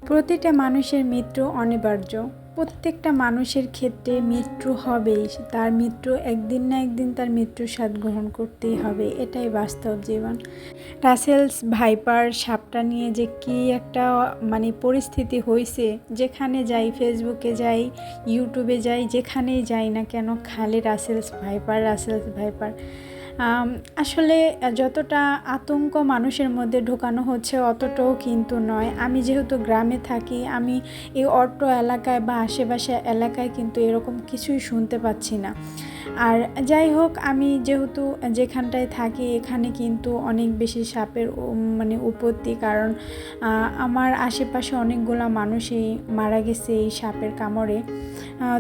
প্রতিটা মানুষের মৃত্যু অনিবার্য। প্রত্যেকটা মানুষের ক্ষেত্রে মৃত্যু হবেই। তার মৃত্যু একদিন না একদিন তার মৃত্যুর স্বাদ গ্রহণ করতেই হবে, এটাই বাস্তব জীবন। রাসেলস ভাইপার সাপটা নিয়ে যে কি একটা পরিস্থিতি হয়েছে, যেখানে যাই, ফেসবুকে যাই, ইউটিউবে যাই, যেখানেই যাই না কেন খালি রাসেলস ভাইপার, রাসেলস ভাইপার। আসলে যতটা আতঙ্ক মানুষের মধ্যে ঢোকানো হচ্ছে অতটাও কিন্তু নয়। আমি যেহেতু গ্রামে থাকি, আমি এই অট্ট এলাকায় বা আশেপাশে এলাকায় কিন্তু এরকম কিছুই শুনতে পাচ্ছি না। আর যাই হোক, আমি যেহেতু যেখানটায় থাকি এখানে কিন্তু অনেক বেশি সাপের উৎপত্তি, কারণ আমার আশেপাশে অনেকগুলো মানুষই মারা গেছে এই সাপের কামড়ে।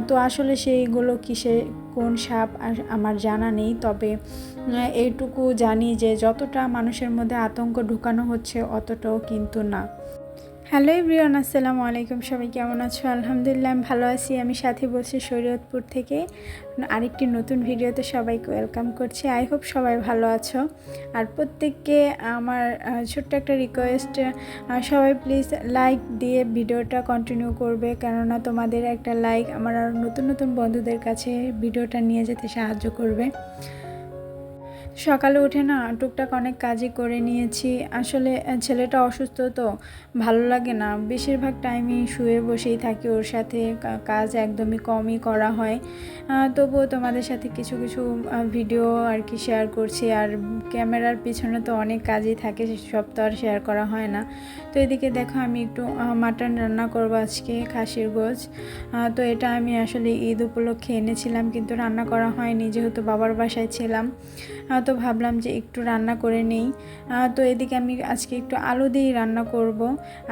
তো আসলে সেইগুলো কোন সাপ আমার জানা নেই, তবে এইটুকু জানি যে যতটা মানুষের মধ্যে আতঙ্ক ঢুকানো হচ্ছে অতটাও কিন্তু না। হ্যালো এভরিওয়ান, আসসালামু আলাইকুম। সবাই কেমন আছো? আলহামদুলিল্লাহ আমি ভালো আছি। আমি সাথে বলছি শরীয়তপুর থেকে আরেকটি নতুন ভিডিওতে সবাইকে ওয়েলকাম করছি। আই হোপ সবাই ভালো আছো। আর প্রত্যেককে আমার ছোট্ট একটা রিকোয়েস্ট, সবাই প্লিজ লাইক দিয়ে ভিডিওটা কন্টিনিউ করবে, কেননা তোমাদের একটা লাইক আমার আর নতুন নতুন বন্ধুদের কাছে ভিডিওটা নিয়ে যেতে সাহায্য করবে। সকালে উঠে না টুকটাক অনেক কাজই করে নিয়েছি। আসলে ছেলেটা অসুস্থ, তো ভালো লাগে না, বেশিরভাগ টাইমই শুয়ে বসেই থাকি, ওর সাথে কাজ একদমই কমই করা হয়। তবুও তোমাদের সাথে কিছু কিছু ভিডিও আর কি শেয়ার করছি। আর ক্যামেরার পিছনে তো অনেক কাজই থাকে, সব তো আর শেয়ার করা হয় না। তো এদিকে দেখো আমি একটু মাটন রান্না করবো আজকে, খাসির গোশ। তো এটা আমি আসলে ঈদ উপলক্ষে এনেছিলাম, কিন্তু রান্না করা হয়নি যেহেতু বাবার বাসায় ছিলাম। তো ভাবলাম যে একটু রান্না করে নেই। তো এদিকে আমি আজকে একটু আলু দিয়েই রান্না করব।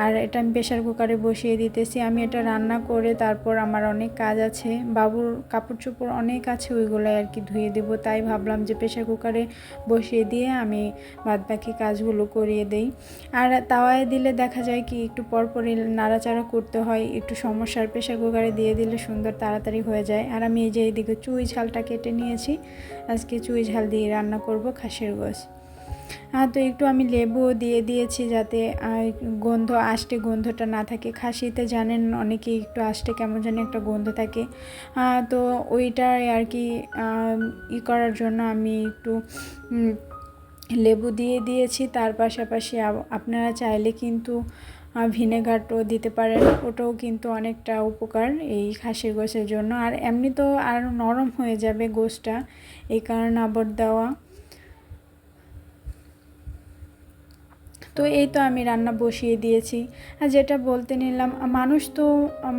আর এটা আমি প্রেশার কুকারে বসিয়ে দিতেছি। আমি এটা রান্না করে তারপর আমার অনেক কাজ আছে, বাবুর কাপড় চোপড় অনেক আছে, ওইগুলো আর কি ধুয়ে দেবো। তাই ভাবলাম যে প্রেশার কুকারে বসিয়ে দিয়ে আমি বাদবাকি কাজগুলো করিয়ে দেই। আর তাওয়ায় দিলে দেখা যায় কি একটু পরপরই নাড়াচাড়া করতে হয়, একটু সমস্যার। প্রেশার কুকারে দিয়ে দিলে সুন্দর তাড়াতাড়ি হয়ে যায়। আর আমি এই যে এইদিকে চুই ঝালটা কেটে নিয়েছি, আজকে চুই ঝাল দিয়ে রান্না করব খাসির গোশ। তো একটু আমি লেবুও দিয়ে দিয়েছি যাতে আষ্টে গন্ধটা না থাকে। খাসিতে জানেন অনেকেই একটু আষ্টে কেমন জানি একটা গন্ধ থাকে। তো ওইটাই আর কি করার জন্য আমি একটু লেবু দিয়ে দিয়েছি। তার পাশাপাশি আপনারা চাইলে কিন্তু ভিনেগারটাও দিতে পারেন, ওটাও কিন্তু অনেকটা উপকার এই খাসির গোশের জন্য। আর এমনি তো আর নরম হয়ে যাবে গোশটা, এই কারণে আবার দেওয়া। তো এই তো আমি রান্না বসিয়ে দিয়েছি। আর যেটা বলতে নিলাম,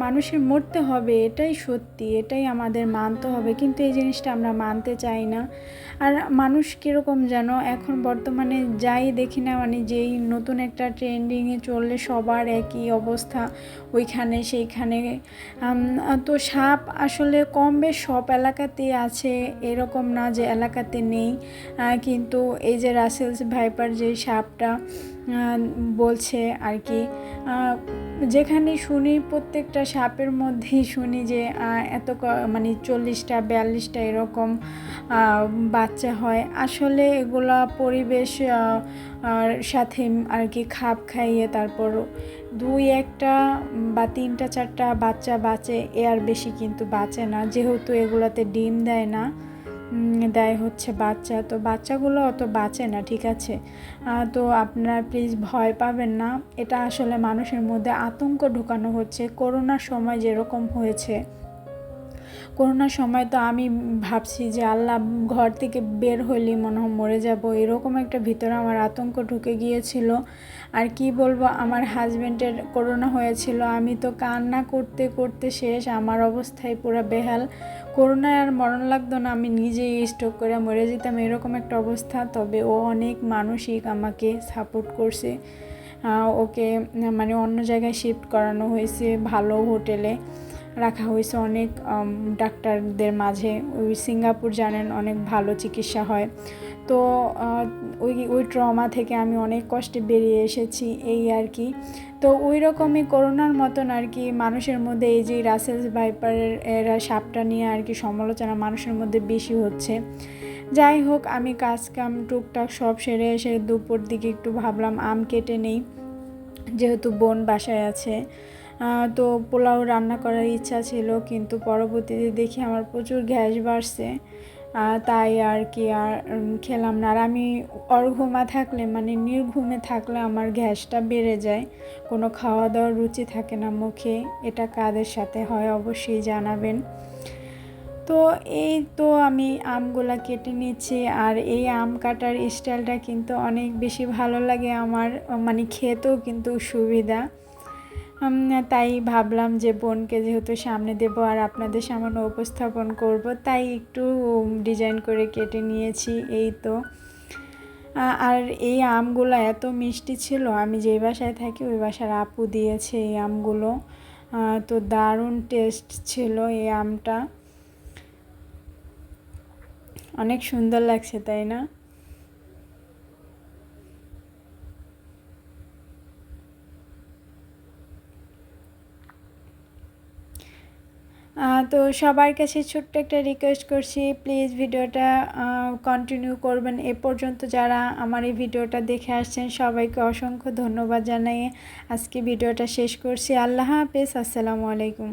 মানুষের মরতে হবে, এটাই সত্যি, এটাই আমাদের মানতে হবে, কিন্তু এই জিনিসটা আমরা মানতে চাই না। আর মানুষ কীরকম যেন এখন বর্তমানে যাই দেখি না, যেই নতুন একটা ট্রেন্ডিংয়ে চললে সবার একই অবস্থা, ওইখানে সেইখানে। তো সাপ আসলে কম বেশ সব এলাকাতেই আছে, এরকম না যে এলাকাতে নেই। কিন্তু এই যে রাসেলস ভাইপার যে সাপটা বলছে আর কি, যেখানে শুনি প্রত্যেকটা সাপের মধ্যেই শুনি যে এত 40টা 42টা এরকম বাচ্চা হয়। আসলে এগুলা পরিবেশ সাথে আর কি খাপ খাইয়ে তারপর 2-1টা বা 3-4টা বাচ্চা বাঁচে, এর বেশি কিন্তু বাঁচে না, যেহেতু এগুলাতে ডিম দেয় না, দেয় হচ্ছে বাচ্চা। তো বাচ্চাগুলো অত বাঁচে না, ঠিক আছে। তো আপনারা প্লিজ ভয় পাবেন না, এটা আসলে মানুষের মধ্যে আতঙ্ক ঢোকানো হচ্ছে। করোনার সময় যেরকম হয়েছে, করোনার সময় তো আমি ভাবছি যে আল্লাহ, ঘর থেকে বের হইলে মনে হয় মরে যাব, এরকম একটা ভিতরে আমার আতঙ্ক ঢুকে গিয়েছিল। আর কি বলবো, আমার হাজব্যান্ডের করোনা হয়েছিল, আমি তো কান্না করতে করতে শেষ, আমার অবস্থায় পুরো বেহাল। করোনায় আর মরণ লাগতো না, আমি নিজেই স্ট্রোক করে মরে যেতাম, এরকম একটা অবস্থা। তবে ও অনেক মানসিক আমাকে সাপোর্ট করছে। ওকে অন্য জায়গায় শিফট করানো হয়েছে, ভালো হোটেলে রাখা হয়েছে অনেক ডাক্তারদের মাঝে। ওই সিঙ্গাপুর জানেন অনেক ভালো চিকিৎসা হয়। তো ওই ট্রমা থেকে আমি অনেক কষ্টে বেরিয়ে এসেছি, এই আর কি। তো ওই রকমই করোনার মতন আর কি মানুষের মধ্যে এই যে রাসেলস ভাইপারের এরা সাপটা নিয়ে আর কি সমালোচনা মানুষের মধ্যে বেশি হচ্ছে। যাই হোক, আমি কাজ কাম টুকটাক সব সেরে এসে দুপুর দিকে একটু ভাবলাম আম কেটে নেই। যেহেতু বোন বাসায় আছে। তো পোলাও রান্না করার ইচ্ছা ছিল, কিন্তু পরবর্তীতে দেখি আমার প্রচুর গ্যাস বাড়ছে, তাই আর কি আর খেলাম না। আর আমি অর্ঘুমা থাকলে মানে নির্ঘুমে থাকলে আমার গ্যাসটা বেড়ে যায়, কোনো খাওয়া দাওয়ার রুচি থাকে না মুখে। এটা কাদের সাথে হয় অবশ্যই জানাবেন। তো এই তো আমি আমগুলা কেটে নিচ্ছি, আর এই আম কাটার স্টাইলটা কিন্তু অনেক বেশি ভালো লাগে আমার, মানে খেতেও কিন্তু সুবিধা। তাই ভাবলাম যে বোনকে যেহেতু সামনে দেব আর আপনাদের সামনে উপস্থাপন করব, তাই একটু ডিজাইন করে কেটে নিয়েছি। এই তো আর এই আমগুলো এত মিষ্টি ছিল, আমি যেই বাসায় থাকি ওই বাসার আপু দিয়েছে এই আমগুলো। তো দারুণ টেস্ট ছিল এই আমটা, অনেক সুন্দর লাগছে তাই না? তো সবার কাছে ছোট্ট একটা রিকোয়েস্ট করছি, প্লিজ ভিডিওটা কন্টিনিউ করবেন এ পর্যন্ত। যারা আমার এই ভিডিওটা দেখে আসছেন সবাইকে অসংখ্য ধন্যবাদ জানিয়ে আজকে ভিডিওটা শেষ করছি। আল্লাহ হাফেজ, আসসালামু আলাইকুম।